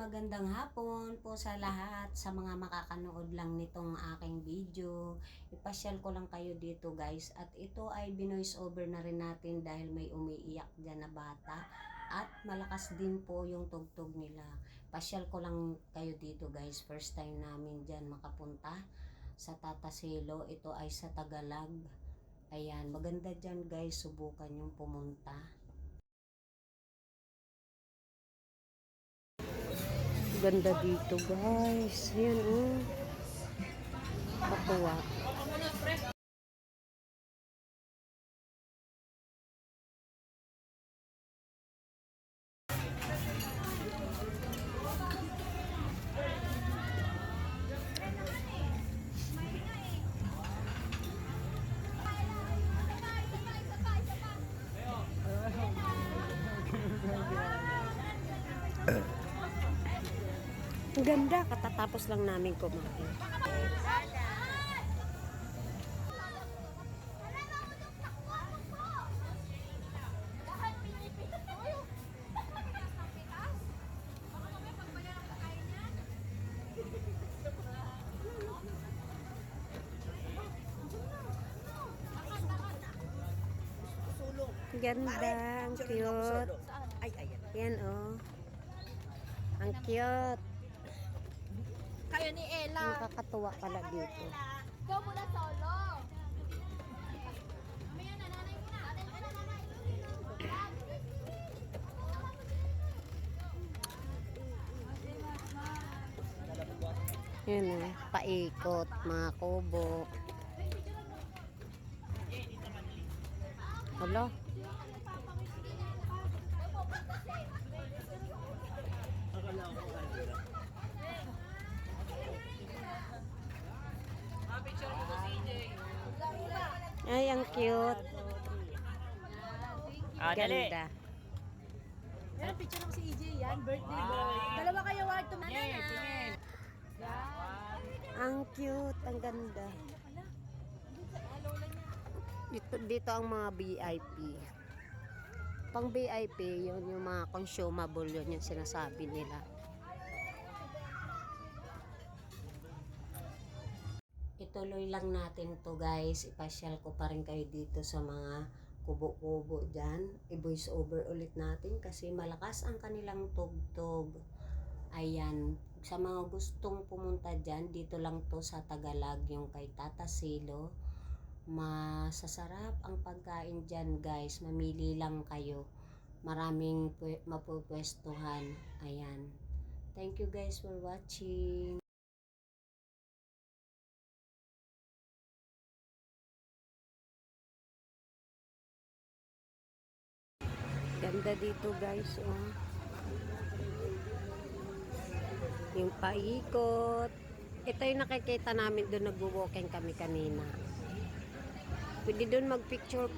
magandang hapon po sa lahat, sa mga makakanood lang nitong aking video. Ipasyal ko lang kayo dito guys, at ito ay binoise over na rin natin dahil may umiiyak dyan na bata at malakas din po yung tugtog nila. Pasyal ko lang kayo dito guys, first time namin dyan makapunta sa Tatasilo. Ito ay sa Tagalag. Ayan, maganda dyan guys, subukan yung pumunta. Ganda dito guys. Ayan oh. Katuwa. Ang ganda, katatapos lang namin kumain. Ganda, ang cute. Yan oh. Ang cute. Kayo ni Ella. Nakakatuwa pala dito. Ikaw muna solo. Yan oh, paikot, mga kubo. Hala. Ay, ang cute. Ganda. Yan, picture ng si EJ yan. Birthday boy. Dalawa kayo, Ward. Tingin. Ang cute, ang ganda. Dito ang mga VIP. Pang VIP, yun yung mga consumable, yun yung sinasabi nila. Ituloy lang natin to guys. Ipasyal ko pa rin kayo dito sa mga kubo-kubo dyan. I-voice over ulit natin kasi malakas ang kanilang tugtog. Ayan. Sa mga gustong pumunta dyan, dito lang to sa Tagalag, yung kay Tatasilo. Masasarap ang pagkain dyan guys. Mamili lang kayo. Maraming mapupwestuhan. Ayan. Thank you guys for watching. Ganda dito guys oh. Yung paikot. Ito yung nakikita namin doon, nagwo-walking kami kanina. Pwede doon mag picture.